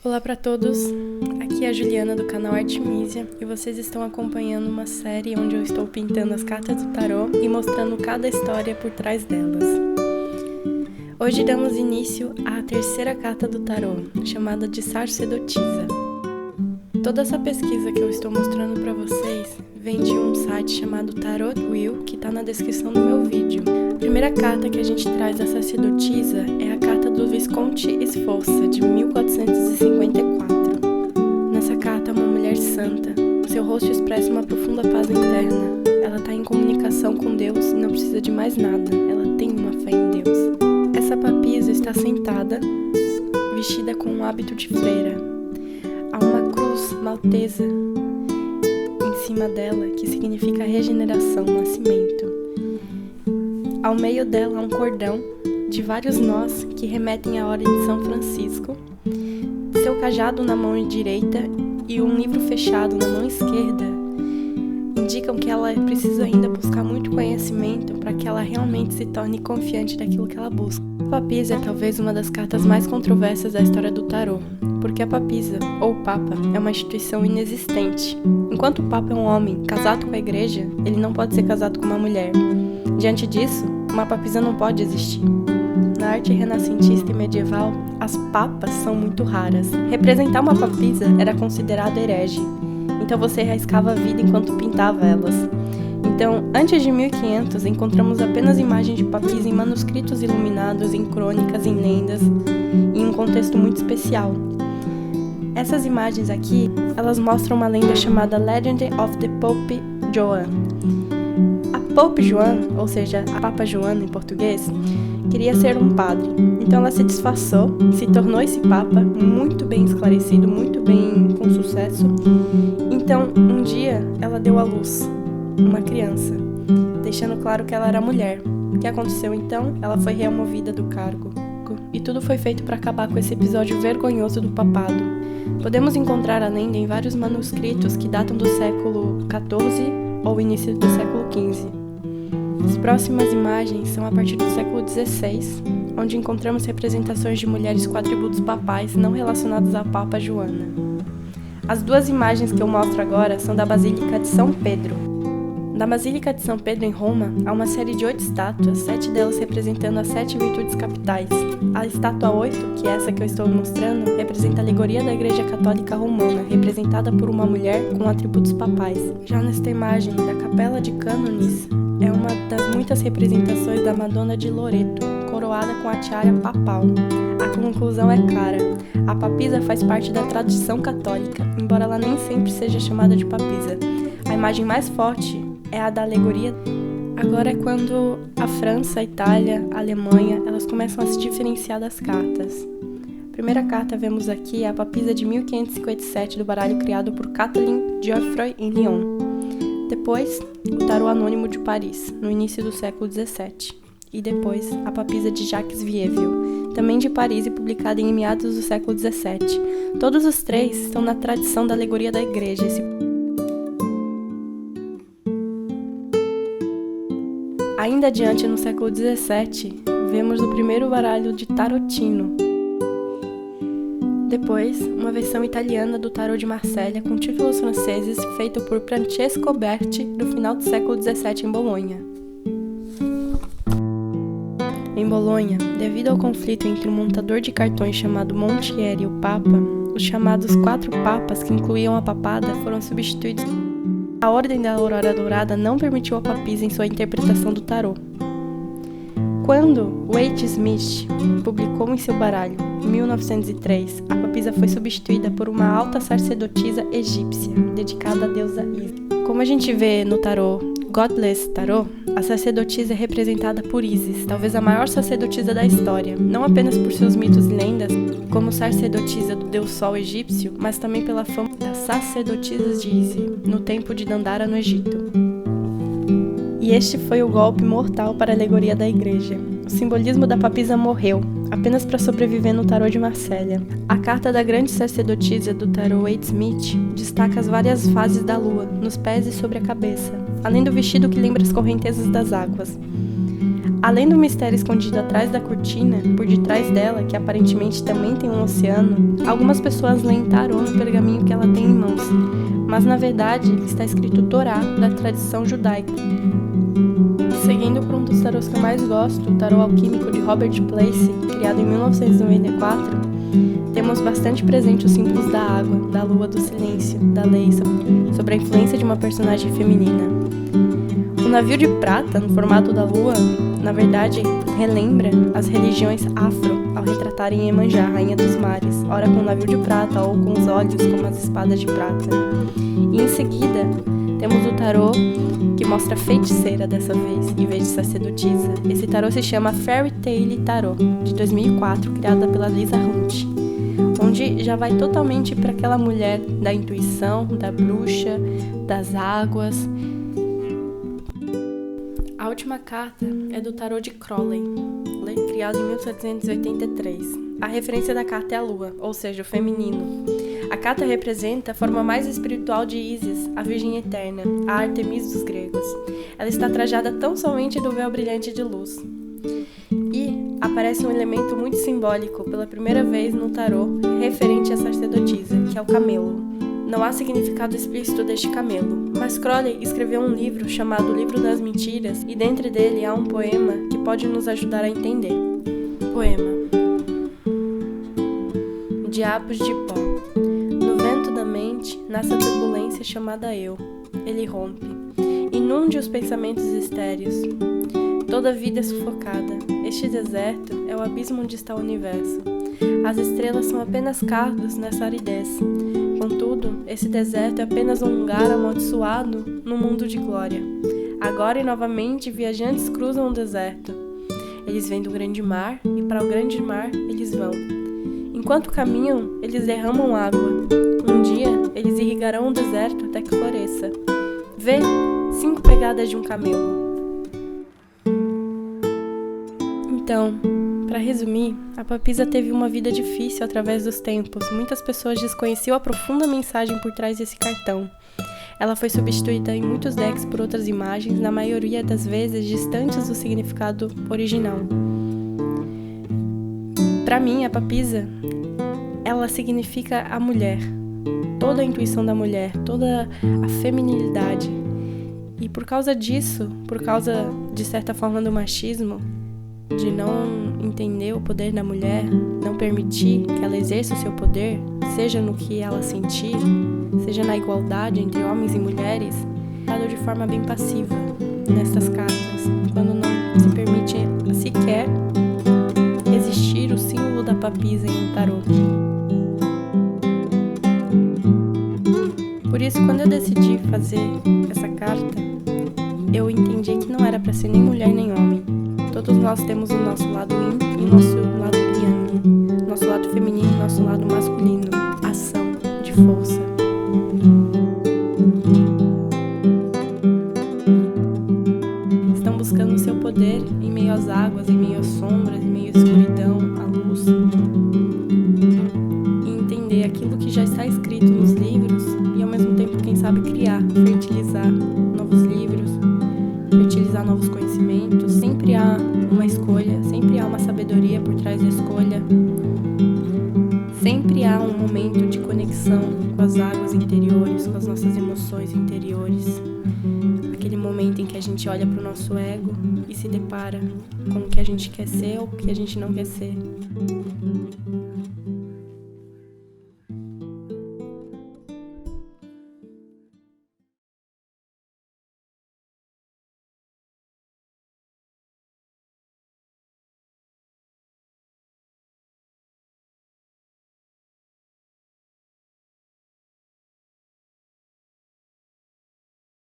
Olá para todos, aqui é a Juliana do canal Artemisia e vocês estão acompanhando uma série onde eu estou pintando as cartas do tarô e mostrando cada história por trás delas. Hoje damos início à terceira carta do tarô, chamada de Sacerdotisa. Toda essa pesquisa que eu estou mostrando para vocês vem de um site chamado Tarot Wheel, que está na descrição do meu vídeo. A primeira carta que a gente traz da Sacerdotisa é a carta do Visconde Sforza, de 1454. Nessa carta, uma mulher santa. Seu rosto expressa uma profunda paz interna. Ela está em comunicação com Deus e não precisa de mais nada. Ela tem uma fé em Deus. Essa papisa está sentada, vestida com um hábito de freira. Há uma cruz maltesa em cima dela, que significa regeneração, nascimento. Ao meio dela há um cordão de vários nós que remetem à Ordem de São Francisco, seu cajado na mão direita e um livro fechado na mão esquerda indicam que ela precisa ainda buscar muito conhecimento para que ela realmente se torne confiante daquilo que ela busca. A papisa é talvez uma das cartas mais controversas da história do tarô, porque a papisa, ou papa, é uma instituição inexistente. Enquanto o papa é um homem casado com a igreja, ele não pode ser casado com uma mulher. Diante disso, uma papisa não pode existir. Na arte renascentista e medieval, as papas são muito raras. Representar uma papisa era considerado herege, então você arriscava a vida enquanto pintava elas. Então, antes de 1500, encontramos apenas imagens de papisa em manuscritos iluminados, em crônicas, em lendas, em um contexto muito especial. Essas imagens aqui, elas mostram uma lenda chamada Legend of the Pope Joan. A Pope Joan, ou seja, a Papa Joana em português, queria ser um padre. Então ela se disfarçou, se tornou esse papa muito bem esclarecido, muito bem com sucesso. Então, um dia, ela deu à luz uma criança, deixando claro que ela era mulher. O que aconteceu então? Ela foi removida do cargo. E tudo foi feito para acabar com esse episódio vergonhoso do papado. Podemos encontrar a lenda em vários manuscritos que datam do século XIV ou início do século XV. As próximas imagens são a partir do século XVI, onde encontramos representações de mulheres com atributos papais não relacionados à Papa Joana. As duas imagens que eu mostro agora são da Basílica de São Pedro. Na Basílica de São Pedro, em Roma, há uma série de 8 estátuas, 7 delas representando as 7 virtudes capitais. A estátua 8, que é essa que eu estou mostrando, representa a alegoria da Igreja Católica Romana, representada por uma mulher com atributos papais. Já nesta imagem da Capela de Cânones, é uma das muitas representações da Madonna de Loreto, coroada com a tiara papal. A conclusão é clara. A papisa faz parte da tradição católica, embora ela nem sempre seja chamada de papisa. A imagem mais forte é a da alegoria. Agora é quando a França, a Itália, a Alemanha, elas começam a se diferenciar das cartas. A primeira carta vemos aqui é a papisa de 1557 do baralho criado por Kathleen Geoffroy em Lyon. Depois, o tarô anônimo de Paris, no início do século XVII. E depois, a papisa de Jacques Vievel, também de Paris e publicada em meados do século XVII. Todos os três estão na tradição da alegoria da igreja. Ainda adiante, no século XVII, vemos o primeiro baralho de tarotino. Depois, uma versão italiana do tarô de Marsella com títulos franceses feito por Francesco Berti no final do século XVII em Bolonha. Em Bolonha, devido ao conflito entre um montador de cartões chamado Montieri e o Papa, os chamados 4 papas que incluíam a papada foram substituídos. A Ordem da Aurora Dourada não permitiu a papisa em sua interpretação do tarô. Quando Waite Smith publicou em seu baralho, em 1903, a papisa foi substituída por uma alta sacerdotisa egípcia, dedicada à deusa Isis. Como a gente vê no tarô Godless Tarot, a sacerdotisa é representada por Isis, talvez a maior sacerdotisa da história, não apenas por seus mitos e lendas, como sacerdotisa do deus Sol egípcio, mas também pela fama das sacerdotisas de Isis, no tempo de Dandara no Egito. E este foi o golpe mortal para a alegoria da igreja. O simbolismo da papisa morreu, apenas para sobreviver no tarô de Marsella. A carta da grande sacerdotisa do tarô Waite Smith destaca as várias fases da lua, nos pés e sobre a cabeça, além do vestido que lembra as correntezas das águas. A Além do mistério escondido atrás da cortina, por detrás dela, que aparentemente também tem um oceano, algumas pessoas leem tarô no pergaminho que ela tem em mãos, mas na verdade está escrito Torá, da tradição judaica. Seguindo por um dos tarôs que eu mais gosto, o tarô alquímico de Robert Place, criado em 1994, temos bastante presente os símbolos da água, da lua, do silêncio, da lei, sobre a influência de uma personagem feminina. O navio de prata, no formato da lua, na verdade, relembra as religiões afro ao retratarem Iemanjá, rainha dos mares, ora com o navio de prata ou com os olhos como as espadas de prata. E em seguida, temos o tarô que mostra a feiticeira dessa vez, em vez de sacerdotisa. Esse tarô se chama Fairy Tale Tarot, de 2004, criada pela Lisa Hunt, onde já vai totalmente para aquela mulher da intuição, da bruxa, das águas. A última carta é do tarô de Crowley, criado em 1783. A referência da carta é a lua, ou seja, o feminino. A carta representa a forma mais espiritual de Ísis, a Virgem Eterna, a Artemis dos gregos. Ela está trajada tão somente do véu brilhante de luz. E aparece um elemento muito simbólico pela primeira vez no tarô referente à sacerdotisa, que é o camelo. Não há significado explícito deste camelo, mas Crowley escreveu um livro chamado Livro das Mentiras e dentro dele há um poema que pode nos ajudar a entender. Poema. Diabos de pó. No vento da mente nasce a turbulência chamada eu. Ele rompe. Inunde os pensamentos estéreos. Toda a vida é sufocada. Este deserto é o abismo onde está o universo. As estrelas são apenas cardos nessa aridez. Contudo, esse deserto é apenas um lugar amaldiçoado no mundo de glória. Agora e novamente, viajantes cruzam o deserto. Eles vêm do grande mar e para o grande mar eles vão. Enquanto caminham, eles derramam água. Um dia, eles irrigarão o deserto até que floresça. Vê, 5 pegadas de um camelo. Então, para resumir, a papisa teve uma vida difícil através dos tempos. Muitas pessoas desconheciam a profunda mensagem por trás desse cartão. Ela foi substituída em muitos decks por outras imagens, na maioria das vezes distantes do significado original. Para mim, a papisa, ela significa a mulher, toda a intuição da mulher, toda a feminilidade. E por causa disso, por causa, de certa forma, do machismo, de não entender o poder da mulher, não permitir que ela exerça o seu poder, seja no que ela sentir, seja na igualdade entre homens e mulheres, falou de forma bem passiva nestas cartas, quando não se permite sequer existir o símbolo da papisa em um tarô. Por isso, quando eu decidi fazer essa carta, eu entendi que não era para ser nem mulher nem homem. Todos nós temos o nosso lado yin e o nosso lado yang, nosso lado feminino e nosso lado masculino, ação, de força. Estão buscando o seu poder em meio às águas, em meio às sombras, em meio à escuridão, à luz. E entender aquilo que já está escrito nos livros e ao mesmo tempo, quem sabe, criar, fertilizar novos livros, fertilizar novos conhecimentos. Sempre há uma escolha, sempre há uma sabedoria por trás da escolha. Sempre há um momento de conexão com as águas interiores, com as nossas emoções interiores. Aquele momento em que a gente olha para o nosso ego e se depara com o que a gente quer ser ou o que a gente não quer ser.